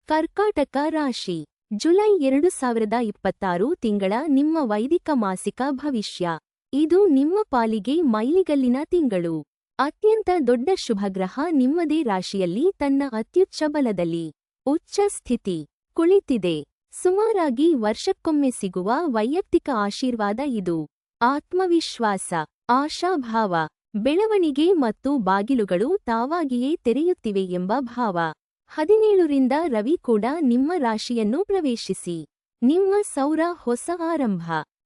ಕರ್ಕಾಟಕ ರಾಶಿ ಜುಲೈ 2026 ತಿಂಗಳ ನಿಮ್ಮ ವೈದಿಕ ಮಾಸಿಕ ಭವಿಷ್ಯ. ಇದು ನಿಮ್ಮ ಪಾಲಿಗೆ ಮೈಲಿಗಲ್ಲಿನ ತಿಂಗಳು. ಅತ್ಯಂತ ದೊಡ್ಡ ಶುಭಗ್ರಹ ನಿಮ್ಮದೇ ರಾಶಿಯಲ್ಲಿ ತನ್ನ ಅತ್ಯುಚ್ಚ ಬಲದಲ್ಲಿ ಉಚ್ಚ ಸ್ಥಿತಿ ಕುಳಿತಿದೆ. ಸುಮಾರಾಗಿ ವರ್ಷಕ್ಕೊಮ್ಮೆ ಸಿಗುವ ವೈಯಕ್ತಿಕ ಆಶೀರ್ವಾದ ಇದು. ಆತ್ಮವಿಶ್ವಾಸ, ಆಶಾಭಾವ, ಬೆಳವಣಿಗೆ ಮತ್ತು ಬಾಗಿಲುಗಳು ತಾವಾಗಿಯೇ ತೆರೆಯುತ್ತಿವೆ ಎಂಬ ಭಾವ. 17 ರಿಂದ ರವಿ ಕೂಡ ನಿಮ್ಮ ರಾಶಿಯನ್ನು ಪ್ರವೇಶಿಸಿ ನಿಮ್ಮ ಸೌರ ಹೊಸ ಆರಂಭ,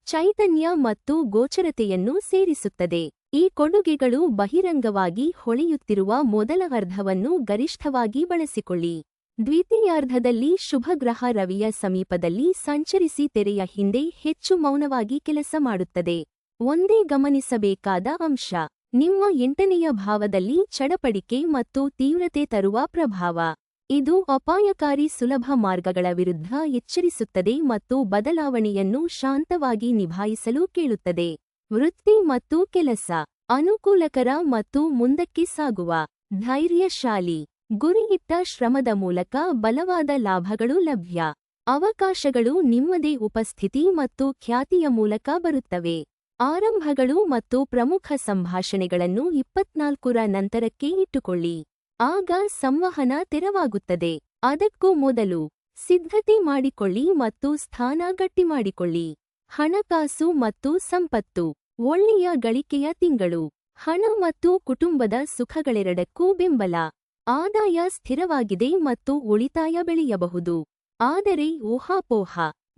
ಚೈತನ್ಯ ಮತ್ತು ಗೋಚರತೆಯನ್ನು ಸೇರಿಸುತ್ತದೆ. ಈ ಕೊಡುಗೆಗಳು ಬಹಿರಂಗವಾಗಿ ಹೊಳೆಯುತ್ತಿರುವ ಮೊದಲ ಅರ್ಧವನ್ನು ಗರಿಷ್ಠವಾಗಿ ಬಳಸಿಕೊಳ್ಳಿ. ದ್ವಿತೀಯಾರ್ಧದಲ್ಲಿ ಶುಭಗ್ರಹ ರವಿಯ ಸಮೀಪದಲ್ಲಿ ಸಂಚರಿಸಿ ತೆರೆಯ ಹಿಂದೆ ಹೆಚ್ಚು ಮೌನವಾಗಿ ಕೆಲಸ ಮಾಡುತ್ತದೆ. ಒಂದೇ ಗಮನಿಸಬೇಕಾದ ಅಂಶ, ನಿಮ್ಮ 8ನೆಯ ಭಾವದಲ್ಲಿ ಚಡಪಡಿಕೆ ಮತ್ತು ತೀವ್ರತೆ ತರುವ ಪ್ರಭಾವ. ಇದು ಅಪಾಯಕಾರಿ ಸುಲಭ ಮಾರ್ಗಗಳ ವಿರುದ್ಧ ಎಚ್ಚರಿಸುತ್ತದೆ ಮತ್ತು ಬದಲಾವಣೆಯನ್ನು ಶಾಂತವಾಗಿ ನಿಭಾಯಿಸಲು ಕೇಳುತ್ತದೆ. ವೃತ್ತಿ ಮತ್ತು ಕೆಲಸ ಅನುಕೂಲಕರ ಮತ್ತು ಮುಂದಕ್ಕೆ ಸಾಗುವ, ಧೈರ್ಯಶಾಲಿ, ಗುರಿಯಿಟ್ಟ ಶ್ರಮದ ಮೂಲಕ ಬಲವಾದ ಲಾಭಗಳು ಲಭ್ಯ. ಅವಕಾಶಗಳು ನಿಮ್ಮದೇ ಉಪಸ್ಥಿತಿ ಮತ್ತು ಖ್ಯಾತಿಯ ಮೂಲಕ ಬರುತ್ತವೆ. ಆರಂಭಗಳು ಮತ್ತು ಪ್ರಮುಖ ಸಂಭಾಷಣೆಗಳನ್ನು 24ರ ನಂತರಕ್ಕೆ ಇಟ್ಟುಕೊಳ್ಳಿ. ಆಗ ಸಂವಹನ ತೆರವಾಗುತ್ತದೆ. ಅದಕ್ಕೂ ಮೊದಲು ಸಿದ್ಧತೆ ಮಾಡಿಕೊಳ್ಳಿ ಮತ್ತು ಸ್ಥಾನ ಗಟ್ಟಿಮಾಡಿಕೊಳ್ಳಿ. ಹಣಕಾಸು ಮತ್ತು ಸಂಪತ್ತು ಒಳ್ಳೆಯ ಗಳಿಕೆಯ ತಿಂಗಳು. ಹಣ ಮತ್ತು ಕುಟುಂಬದ ಸುಖಗಳೆರಡಕ್ಕೂ ಬೆಂಬಲ. ಆದಾಯ ಸ್ಥಿರವಾಗಿದೆ ಮತ್ತು ಉಳಿತಾಯ ಬೆಳೆಯಬಹುದು. ಆದರೆ ಊಹಾಪೋಹ,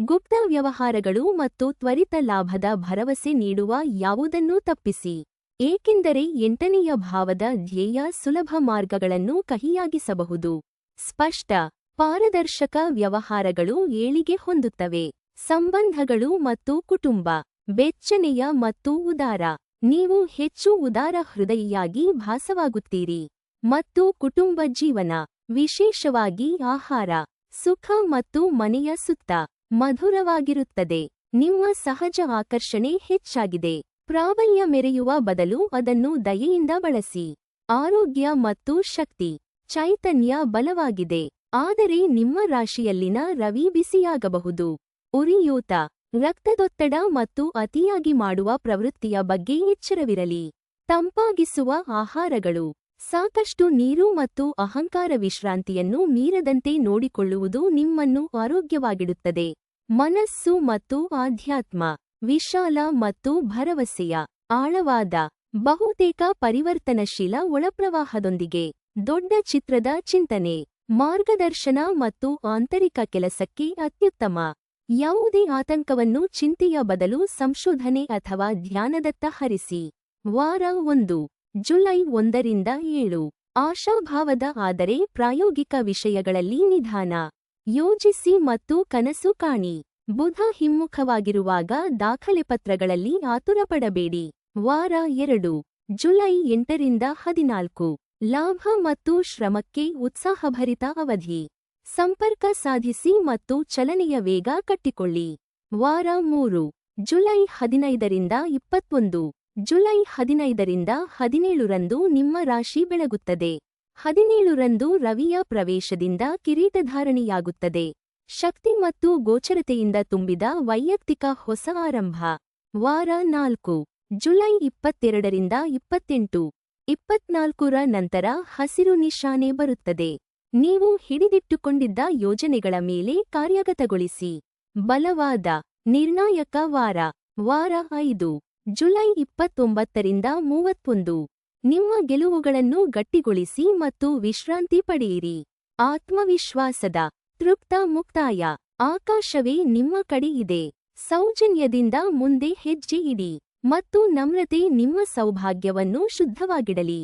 ಗುಪ್ತ ವ್ಯವಹಾರಗಳು ಮತ್ತು ತ್ವರಿತ ಲಾಭದ ಭರವಸೆ ನೀಡುವ ಯಾವುದನ್ನೂ ತಪ್ಪಿಸಿ, ಏಕೆಂದರೆ 8ನೆಯ ಭಾವದ ಧ್ಯೇಯ ಸುಲಭ ಮಾರ್ಗಗಳನ್ನು ಕಹಿಯಾಗಿಸಬಹುದು. ಸ್ಪಷ್ಟ, ಪಾರದರ್ಶಕ ವ್ಯವಹಾರಗಳು ಏಳಿಗೆ ಹೊಂದುತ್ತವೆ. ಸಂಬಂಧಗಳು ಮತ್ತು ಕುಟುಂಬ ಬೆಚ್ಚನೆಯ ಮತ್ತು ಉದಾರ. ನೀವು ಹೆಚ್ಚು ಉದಾರ ಹೃದಯಿಯಾಗಿ ಭಾಸವಾಗುತ್ತೀರಿ ಮತ್ತು ಕುಟುಂಬ ಜೀವನ, ವಿಶೇಷವಾಗಿ ಆಹಾರ, ಸುಖ ಮತ್ತು ಮನೆಯ ಸುತ್ತ ಮಧುರವಾಗಿರುತ್ತದೆ. ನಿಮ್ಮ ಸಹಜ ಆಕರ್ಷಣೆ ಹೆಚ್ಚಾಗಿದೆ. ಪ್ರಾಬಲ್ಯ ಮೆರೆಯುವ ಬದಲು ಅದನ್ನು ದಯೆಯಿಂದ ಬಳಸಿ. ಆರೋಗ್ಯ ಮತ್ತು ಶಕ್ತಿ, ಚೈತನ್ಯ ಬಲವಾಗಿದೆ, ಆದರೆ ನಿಮ್ಮ ರಾಶಿಯಲ್ಲಿನ ರವಿ ಬಿಸಿಯಾಗಬಹುದು. ಉರಿಯೂತ, ರಕ್ತದೊತ್ತಡ ಮತ್ತು ಅತಿಯಾಗಿ ಮಾಡುವ ಪ್ರವೃತ್ತಿಯ ಬಗ್ಗೆ ಎಚ್ಚರವಿರಲಿ. ತಂಪಾಗಿಸುವ ಆಹಾರಗಳು, ಸಾಕಷ್ಟು ನೀರು ಮತ್ತು ಅಹಂಕಾರ ವಿಶ್ರಾಂತಿಯನ್ನು ಮೀರದಂತೆ ನೋಡಿಕೊಳ್ಳುವುದು ನಿಮ್ಮನ್ನು ಆರೋಗ್ಯವಾಗಿಡುತ್ತದೆ. ಮನಸ್ಸು ಮತ್ತು ಆಧ್ಯಾತ್ಮ ವಿಶಾಲ ಮತ್ತು ಭರವಸೆಯ, ಆಳವಾದ, ಬಹುತೇಕ ಪರಿವರ್ತನಶೀಲ ಒಳಪ್ರವಾಹದೊಂದಿಗೆ. ದೊಡ್ಡ ಚಿತ್ರದ ಚಿಂತನೆ, ಮಾರ್ಗದರ್ಶನ ಮತ್ತು ಆಂತರಿಕ ಕೆಲಸಕ್ಕೆ ಅತ್ಯುತ್ತಮ. ಯಾವುದೇ ಆತಂಕವನ್ನು ಚಿಂತೆಯ ಬದಲು ಸಂಶೋಧನೆ ಅಥವಾ ಧ್ಯಾನದತ್ತ ಹರಿಸಿ. ವಾರ 1 ಜುಲೈ 1 ರಿಂದ 7. ಆಶಾಭಾವದ ಆದರೆ ಪ್ರಾಯೋಗಿಕ ವಿಷಯಗಳಲ್ಲಿ ನಿಧಾನ. ಯೋಜಿಸಿ ಮತ್ತು ಕನಸು ಕಾಣಿ. ಬುಧ ಹಿಮ್ಮುಖವಾಗಿರುವಾಗ ದಾಖಲೆ ಪತ್ರಗಳಲ್ಲಿ ಆತುರಪಡಬೇಡಿ. ವಾರ 2 ಜುಲೈ 8 ರಿಂದ 14. ಲಾಭ ಮತ್ತು ಶ್ರಮಕ್ಕೆ ಉತ್ಸಾಹಭರಿತ ಅವಧಿ. ಸಂಪರ್ಕ ಸಾಧಿಸಿ ಮತ್ತು ಚಲನೆಯ ವೇಗ ಕಟ್ಟಿಕೊಳ್ಳಿ. ವಾರ 3 ಜುಲೈ 15 ರಿಂದ 21. ಜುಲೈ 15 ರಿಂದ 17 ರಂದು ನಿಮ್ಮ ರಾಶಿ ಬೆಳಗುತ್ತದೆ. 17 ರಂದು ರವಿಯ ಪ್ರವೇಶದಿಂದ ಕಿರೀಟಧಾರಣೆಯಾಗುತ್ತದೆ. ಶಕ್ತಿ ಮತ್ತು ಗೋಚರತೆಯಿಂದ ತುಂಬಿದ ವೈಯಕ್ತಿಕ ಹೊಸ ಆರಂಭ. ವಾರ 4 ಜುಲೈ 22 ರಿಂದ 28. 24ರ ನಂತರ ಹಸಿರು ನಿಶಾನೆ ಬರುತ್ತದೆ. ನೀವು ಹಿಡಿದಿಟ್ಟುಕೊಂಡಿದ್ದ ಯೋಜನೆಗಳ ಮೇಲೆ ಕಾರ್ಯಗತಗೊಳಿಸಿ. ಬಲವಾದ, ನಿರ್ಣಾಯಕ ವಾರ. ವಾರ 5 ಜುಲೈ 29 ರಿಂದ 31. ನಿಮ್ಮ ಗೆಲುವುಗಳನ್ನು ಗಟ್ಟಿಗೊಳಿಸಿ ಮತ್ತು ವಿಶ್ರಾಂತಿ ಪಡೆಯಿರಿ. ಆತ್ಮವಿಶ್ವಾಸದ ತೃಪ್ತ ಮುಕ್ತಾಯ. ಆಕಾಶವೇ ನಿಮ್ಮ ಕಡೆ ಇದೆ. ಸೌಜನ್ಯದಿಂದ ಮುಂದೆ ಹೆಜ್ಜೆ ಇಡಿ ಮತ್ತು ನಮ್ರತೆ ನಿಮ್ಮ ಸೌಭಾಗ್ಯವನ್ನು ಶುದ್ಧವಾಗಿಡಲಿ.